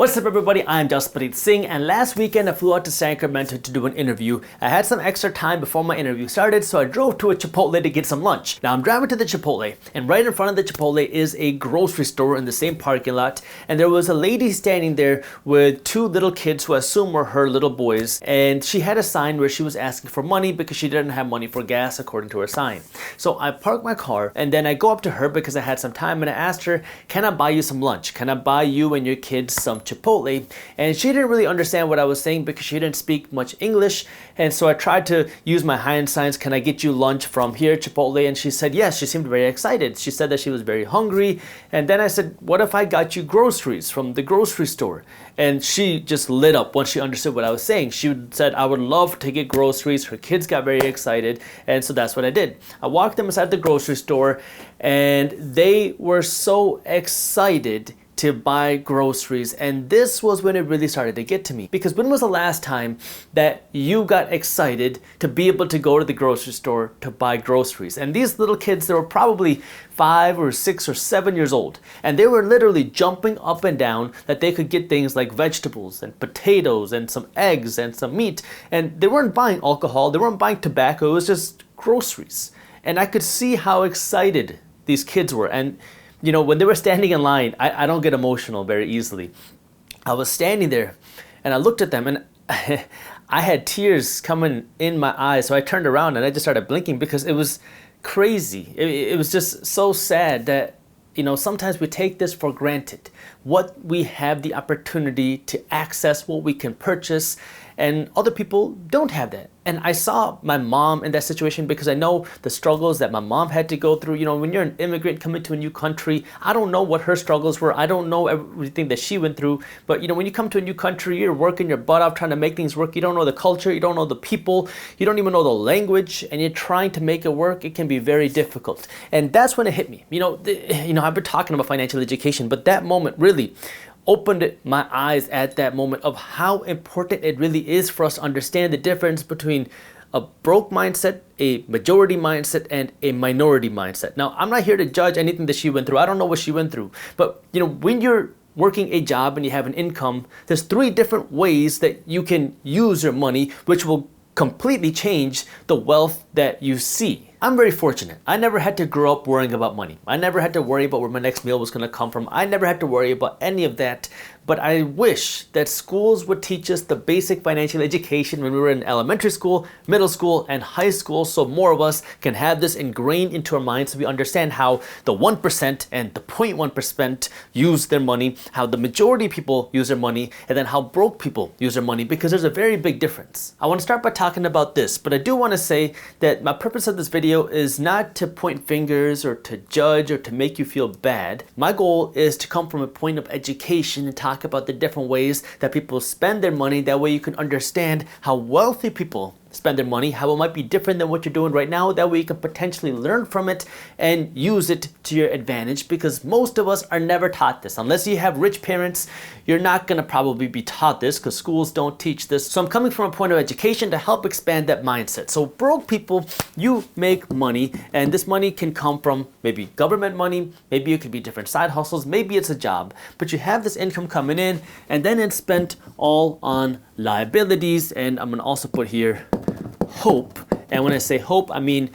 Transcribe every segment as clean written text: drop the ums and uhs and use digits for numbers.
What's up everybody, I'm Jaspreet Singh, and last weekend I flew out to Sacramento to do an interview. I had some extra time before my interview started, so I drove to a Chipotle to get some lunch. Now I'm driving to the Chipotle, and right in front of the Chipotle is a grocery store in the same parking lot, and there was a lady standing there with two little kids who I assume were her little boys, and she had a sign where she was asking for money because she didn't have money for gas according to her sign. So I parked my car, and then I go up to her because I had some time, and I asked her, can I buy you some lunch? Can I buy you and your kids some Chipotle? And she didn't really understand what I was saying because she didn't speak much English, and so I tried to use my hand signs. Can I get you lunch from here, Chipotle? And she said yes. She seemed very excited. She said that she was very hungry, and then I said, what if I got you groceries from the grocery store? And she just lit up once she understood what I was saying. She said, I would love to get groceries. Her kids got very excited, and so that's what I did. I walked them inside the grocery store, and they were so excited to buy groceries, and this was when it really started to get to me. Because when was the last time that you got excited to be able to go to the grocery store to buy groceries? And these little kids, they were probably 5 or 6 or 7 years old, and they were literally jumping up and down that they could get things like vegetables and potatoes and some eggs and some meat, and they weren't buying alcohol, they weren't buying tobacco, it was just groceries. And I could see how excited these kids were. And you know, when they were standing in line, I don't get emotional very easily. I was standing there and I looked at them, and I had tears coming in my eyes. So I turned around and I just started blinking because it was crazy. It was just so sad that, you know, sometimes we take this for granted. What we have the opportunity to access, what we can purchase, and other people don't have that. And I saw my mom in that situation because I know the struggles that my mom had to go through. You know, when you're an immigrant coming to a new country, I don't know what her struggles were. I don't know everything that she went through. But you know, when you come to a new country, you're working your butt off trying to make things work. You don't know the culture, you don't know the people, you don't even know the language, and you're trying to make it work. It can be very difficult. And that's when it hit me. You know, I've been talking about financial education, but that moment really opened my eyes at that moment of how important it really is for us to understand the difference between a broke mindset, a majority mindset, and a minority mindset. Now, I'm not here to judge anything that she went through. I don't know what she went through. But, you know, when you're working a job and you have an income, there's 3 different ways that you can use your money, which will completely change the wealth that you see. I'm very fortunate. I never had to grow up worrying about money. I never had to worry about where my next meal was going to come from. I never had to worry about any of that. But I wish that schools would teach us the basic financial education when we were in elementary school, middle school, and high school, so more of us can have this ingrained into our minds so we understand how the 1% and the 0.1% use their money, how the majority of people use their money, and then how broke people use their money, because there's a very big difference. I want to start by talking about this, but I do want to say that my purpose of this video is not to point fingers or to judge or to make you feel bad. My goal is to come from a point of education and talk about the different ways that people spend their money. That way you can understand how wealthy people spend their money, how it might be different than what you're doing right now. That way you can potentially learn from it and use it to your advantage, because most of us are never taught this. Unless you have rich parents, you're not going to probably be taught this because schools don't teach this. So I'm coming from a point of education to help expand that mindset. So broke people, you make money, and this money can come from maybe government money, maybe it could be different side hustles, maybe it's a job, but you have this income coming in, and then it's spent all on liabilities. And I'm going to also put here hope. And when I say hope, I mean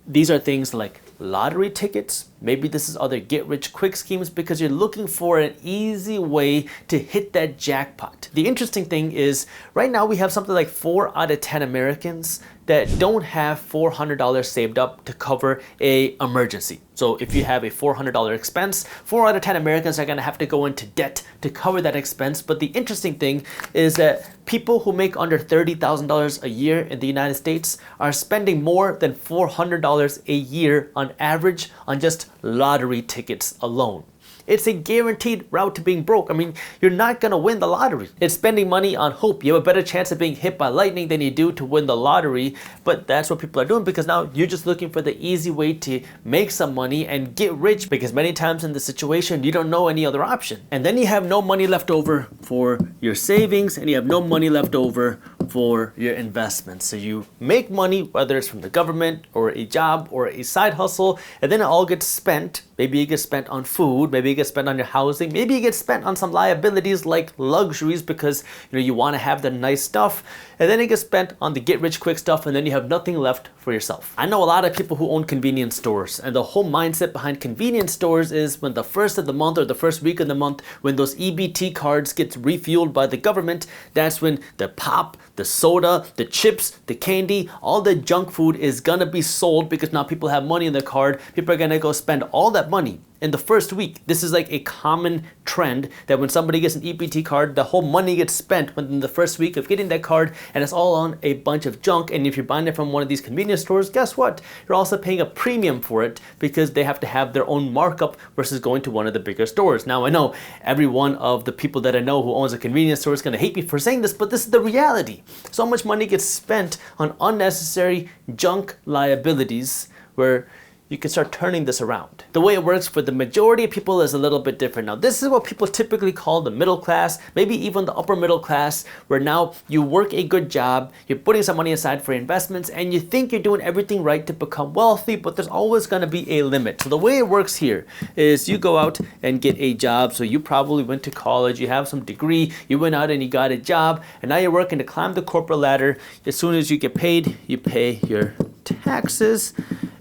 these are things like lottery tickets. Maybe this is other get-rich-quick schemes because you're looking for an easy way to hit that jackpot. The interesting thing is right now we have something like 4 out of 10 Americans that don't have $400 saved up to cover a emergency. So if you have a $400 expense, 4 out of 10 Americans are gonna have to go into debt to cover that expense. But the interesting thing is that people who make under $30,000 a year in the United States are spending more than $400 a year on average on just lottery tickets alone. It's a guaranteed route to being broke. I mean, you're not gonna win the lottery. It's spending money on hope. You have a better chance of being hit by lightning than you do to win the lottery, but that's what people are doing because now you're just looking for the easy way to make some money and get rich, because many times in the situation, you don't know any other option. And then you have no money left over for your savings, and you have no money left over for your investments. So you make money, whether it's from the government or a job or a side hustle, and then it all gets spent maybe it gets spent on food, maybe it gets spent on your housing, maybe it gets spent on some liabilities like luxuries because you want to have the nice stuff, and then it gets spent on the get rich quick stuff, and then you have nothing left for yourself. I know a lot of people who own convenience stores, and the whole mindset behind convenience stores is when the first of the month or the first week of the month, when those EBT cards get refueled by the government, that's when the pop, the soda, the chips, the candy, all the junk food is gonna be sold because now people have money in their card. People are gonna go spend all that money in the first week. This is like a common trend that when somebody gets an EBT card, the whole money gets spent within the first week of getting that card, and it's all on a bunch of junk. And if you're buying it from one of these convenience stores, guess what? You're also paying a premium for it because they have to have their own markup versus going to one of the bigger stores. Now, I know every one of the people that I know who owns a convenience store is gonna hate me for saying this, but this is the reality. So much money gets spent on unnecessary junk liabilities where you can start turning this around. The way it works for the majority of people is a little bit different. Now, this is what people typically call the middle class, maybe even the upper middle class, where now you work a good job, you're putting some money aside for investments, and you think you're doing everything right to become wealthy, but there's always gonna be a limit. So the way it works here is you go out and get a job. So you probably went to college, you have some degree, you went out and you got a job, and now you're working to climb the corporate ladder. As soon as you get paid, you pay your taxes,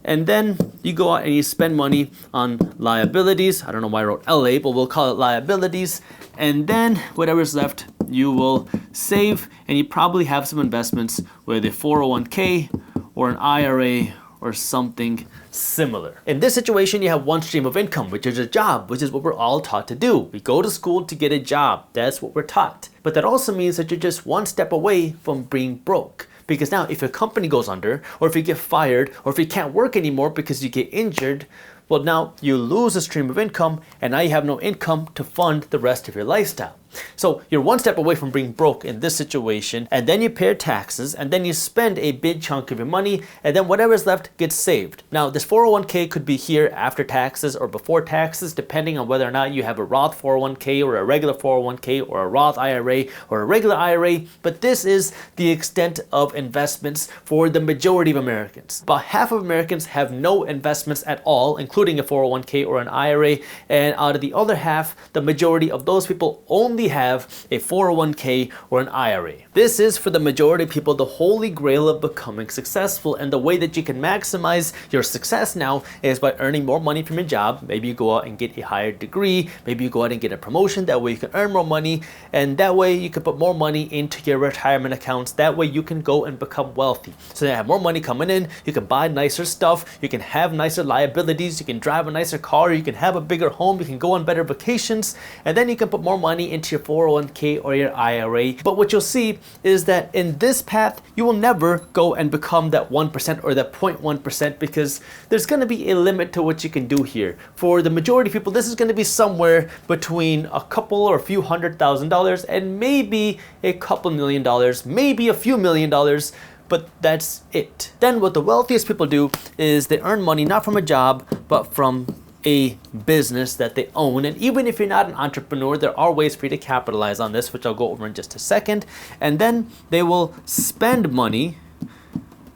and then you go out and you spend money on liabilities. I don't know why I wrote LA, but we'll call it liabilities. And then whatever's left, you will save, and you probably have some investments with a 401k or an IRA or something similar. In this situation, you have one stream of income, which is a job, which is what we're all taught to do. We go to school to get a job. That's what we're taught. But that also means that you're just one step away from being broke. Because now if your company goes under, or if you get fired, or if you can't work anymore because you get injured, well, now you lose a stream of income, and now you have no income to fund the rest of your lifestyle. So you're one step away from being broke in this situation, and then you pay your taxes, and then you spend a big chunk of your money, and then whatever's left gets saved. Now, this 401k could be here after taxes or before taxes, depending on whether or not you have a Roth 401k or a regular 401k or a Roth IRA or a regular IRA, but this is the extent of investments for the majority of Americans. About half of Americans have no investments at all, including a 401k or an IRA, and out of the other half, the majority of those people only have a 401k or an IRA. This is for the majority of people the holy grail of becoming successful, and the way that you can maximize your success now is by earning more money from your job. Maybe you go out and get a higher degree, maybe you go out and get a promotion, that way you can earn more money, and that way you can put more money into your retirement accounts. That way you can go and become wealthy. So you have more money coming in, you can buy nicer stuff, you can have nicer liabilities, you can drive a nicer car, you can have a bigger home, you can go on better vacations, and then you can put more money into your 401k or your IRA. But what you'll see is that in this path, you will never go and become that 1% or that 0.1% because there's going to be a limit to what you can do here. For the majority of people, this is going to be somewhere between a couple or a few $100,000 and maybe a couple $1,000,000, maybe a few $1,000,000, but that's it. Then what the wealthiest people do is they earn money not from a job, but from a business that they own. And even if you're not an entrepreneur, there are ways for you to capitalize on this, which I'll go over in just a second. And then they will spend money,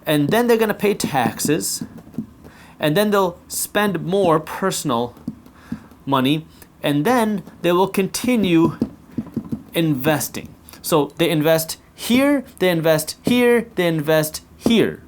and then they're going to pay taxes, and then they'll spend more personal money, and then they will continue investing. So they invest here, they invest here, they invest here.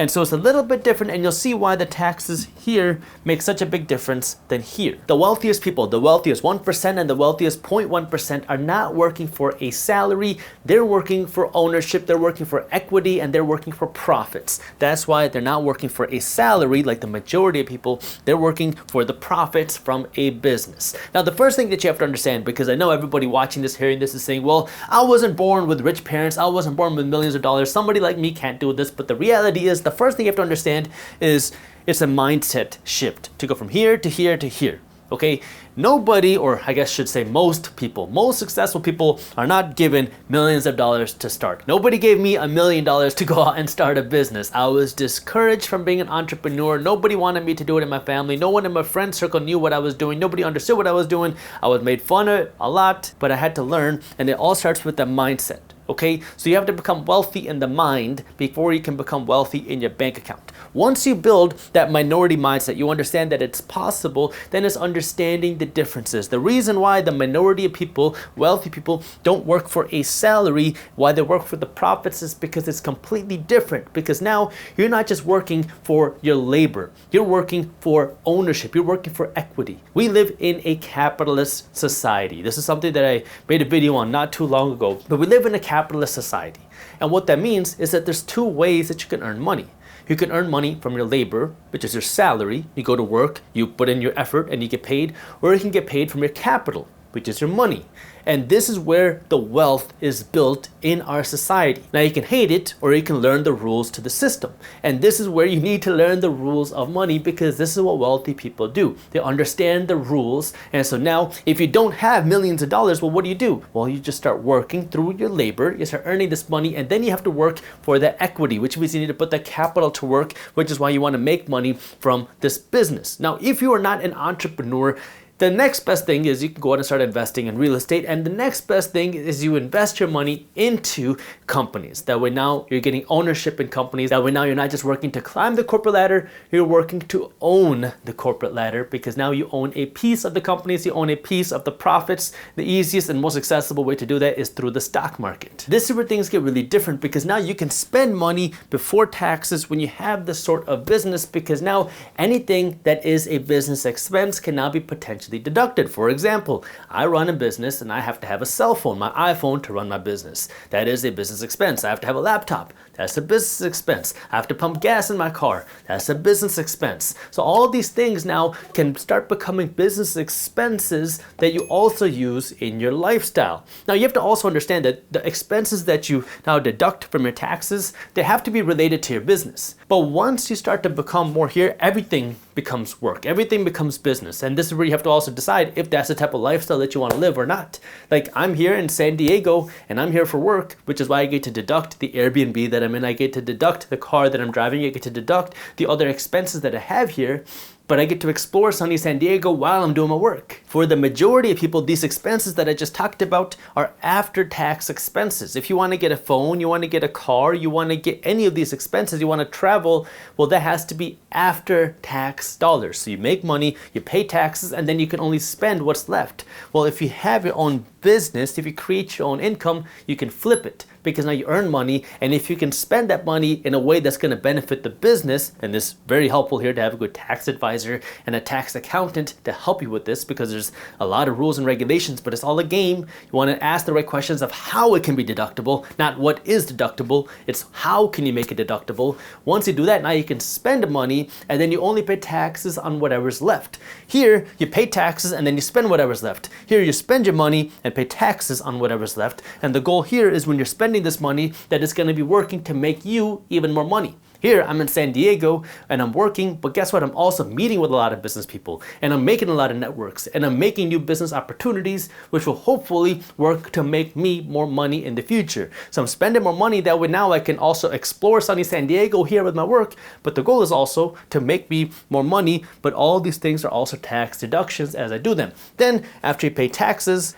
And so it's a little bit different, and you'll see why the taxes here make such a big difference than here. The wealthiest people, the wealthiest 1% and the wealthiest 0.1% are not working for a salary. They're working for ownership, they're working for equity, and they're working for profits. That's why they're not working for a salary like the majority of people. They're working for the profits from a business. Now, the first thing that you have to understand, because I know everybody watching this, hearing this is saying, well, I wasn't born with rich parents, I wasn't born with millions of dollars, somebody like me can't do this. But the reality is, the first thing you have to understand is it's a mindset shift to go from here to here to here. Okay, nobody, or I guess should say most people, most successful people are not given millions of dollars to start. Nobody gave me $1 million to go out and start a business. I was discouraged from being an entrepreneur. Nobody wanted me to do it in my family. No one in my friend circle knew what I was doing. Nobody understood what I was doing. I was made fun of a lot, but I had to learn, and it all starts with the mindset. Okay, so you have to become wealthy in the mind before you can become wealthy in your bank account. Once you build that minority mindset, you understand that it's possible, then it's understanding the differences. The reason why the minority of people, wealthy people, don't work for a salary, why they work for the profits, is because it's completely different. Because now you're not just working for your labor, you're working for ownership, you're working for equity. We live in a capitalist society. This is something that I made a video on not too long ago, but we live in a capitalist society. And what that means is that there's two ways that you can earn money. You can earn money from your labor, which is your salary. You go to work, you put in your effort and you get paid, or you can get paid from your capital, which is your money. And this is where the wealth is built in our society. Now you can hate it or you can learn the rules to the system. And this is where you need to learn the rules of money, because this is what wealthy people do. They understand the rules. And so now if you don't have millions of dollars, well, what do? Well, you just start working through your labor, you start earning this money, and then you have to work for the equity, which means you need to put the capital to work, which is why you want to make money from this business. Now, if you are not an entrepreneur, the next best thing is you can go out and start investing in real estate. And the next best thing is you invest your money into companies. That way now you're getting ownership in companies. That way now you're not just working to climb the corporate ladder, you're working to own the corporate ladder, because now you own a piece of the companies, you own a piece of the profits. The easiest and most accessible way to do that is through the stock market. This is where things get really different, because now you can spend money before taxes when you have this sort of business, because now anything that is a business expense can now be potentially deducted. For example, I run a business and I have to have a cell phone, my iPhone, to run my business. That is a business expense. I have to have a laptop. That's a business expense. I have to pump gas in my car. That's a business expense. So all these things now can start becoming business expenses that you also use in your lifestyle. Now you have to also understand that the expenses that you now deduct from your taxes, they have to be related to your business. But once you start to become more here, everything becomes work. Everything becomes business. And this is where you have to also decide if that's the type of lifestyle that you want to live or not. Like, I'm here in San Diego and I'm here for work, which is why I get to deduct the Airbnb that I'm in. I get to deduct the car that I'm driving. I get to deduct the other expenses that I have here. But I get to explore sunny San Diego while I'm doing my work. For the majority of people, these expenses that I just talked about are after-tax expenses. If you want to get a phone, you want to get a car, you want to get any of these expenses, you want to travel, well, that has to be after-tax dollars. So you make money, you pay taxes, and then you can only spend what's left. Well, if you have your own business, if you create your own income, you can flip it, because now you earn money, and if you can spend that money in a way that's going to benefit the business, and this is very helpful here to have a good tax advisor and a tax accountant to help you with this, because there's a lot of rules and regulations, but it's all a game. You want to ask the right questions of how it can be deductible, not what is deductible. It's how can you make it deductible. Once you do that, now you can spend money, and then you only pay taxes on whatever's left. Here, you pay taxes and then you spend whatever's left. Here, you spend your money and pay taxes on whatever's left. And the goal here is when you're spending this money, that it's going to be working to make you even more money. Here, I'm in San Diego and I'm working, but guess what? I'm also meeting with a lot of business people, and I'm making a lot of networks, and I'm making new business opportunities, which will hopefully work to make me more money in the future. So I'm spending more money. That way now I can also explore sunny San Diego here with my work, but the goal is also to make me more money, but all these things are also tax deductions as I do them. Then after you pay taxes,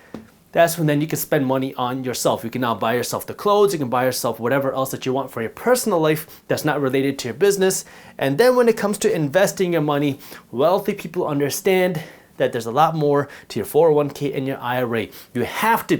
that's when then you can spend money on yourself. You can now buy yourself the clothes, you can buy yourself whatever else that you want for your personal life that's not related to your business. And then when it comes to investing your money, wealthy people understand that there's a lot more to your 401k and your IRA. You have to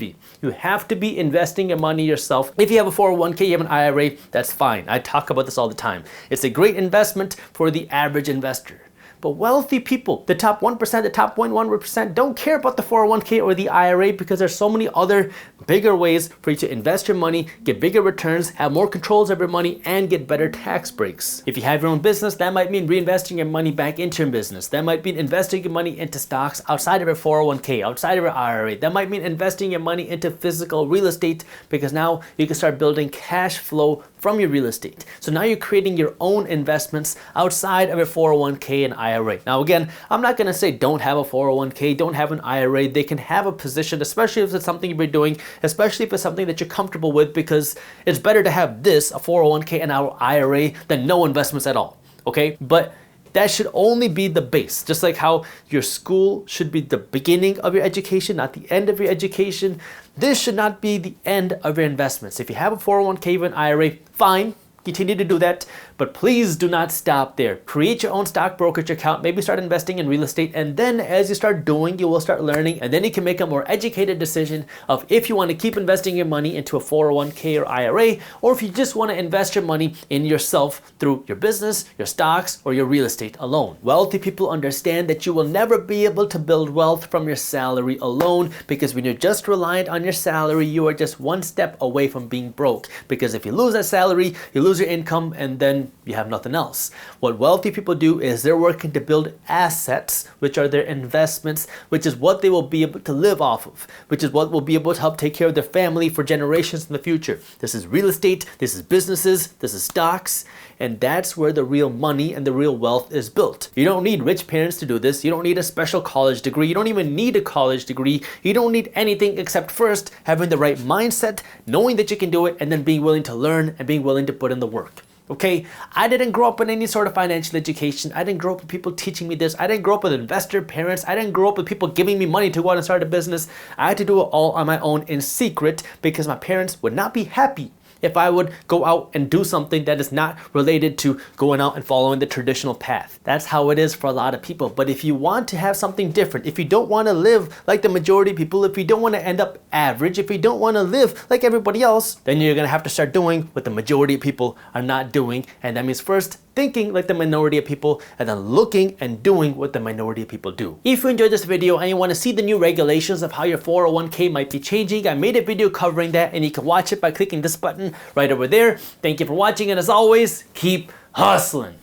be investing your money yourself. If you have a 401k, you have an IRA, that's fine. I talk about this all the time. It's a great investment for the average investor. But wealthy people, the top 1%, the top 0.1%, don't care about the 401k or the IRA, because there's so many other bigger ways for you to invest your money, get bigger returns, have more controls of your money, and get better tax breaks. If you have your own business, that might mean reinvesting your money back into your business. That might mean investing your money into stocks outside of your 401k, outside of your IRA. That might mean investing your money into physical real estate, because now you can start building cash flow from your real estate. So now you're creating your own investments outside of your 401k and IRA. Now again, I'm not gonna say don't have a 401k, don't have an IRA. They can have a position, especially if it's something you've been doing, especially if it's something that you're comfortable with, because it's better to have this, a 401k and our IRA, than no investments at all, okay? But That should only be the base. Just like how your school should be the beginning of your education, not the end of your education. This should not be the end of your investments. If you have a 401k or an IRA, fine. Continue to do that, but please do not stop there. Create your own stock brokerage account, maybe start investing in real estate, and then as you start doing, you will start learning, and then you can make a more educated decision of if you want to keep investing your money into a 401k or IRA, or if you just want to invest your money in yourself through your business, your stocks, or your real estate alone. Wealthy people understand that you will never be able to build wealth from your salary alone, because when you're just reliant on your salary, you are just one step away from being broke. Because if you lose that salary, you lose your income, and then you have nothing else. What wealthy people do is they're working to build assets, which are their investments, which is what they will be able to live off of, which is what will be able to help take care of their family for generations in the future. This is real estate, this is businesses, this is stocks, and that's where the real money and the real wealth is built. You don't need rich parents to do this. You don't need a special college degree. You don't even need a college degree. You don't need anything except first having the right mindset, knowing that you can do it, and then being willing to learn and being willing to put in the work. Okay, I didn't grow up in any sort of financial education. I didn't grow up with people teaching me this. I didn't grow up with investor parents. I didn't grow up with people giving me money to go out and start a business. I had to do it all on my own in secret because my parents would not be happy if I would go out and do something that is not related to going out and following the traditional path. That's how it is for a lot of people. But if you want to have something different, if you don't want to live like the majority of people, if you don't want to end up average, if you don't want to live like everybody else, then you're going to have to start doing what the majority of people are not doing. And that means first thinking like the minority of people, and then looking and doing what the minority of people do. If you enjoyed this video and you want to see the new regulations of how your 401k might be changing, I made a video covering that, and you can watch it by clicking this button right over there. Thank you for watching, and as always, keep hustling.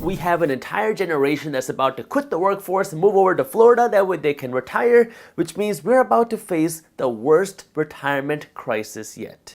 We have an entire generation that's about to quit the workforce and move over to Florida. That way they can retire, which means we're about to face the worst retirement crisis yet.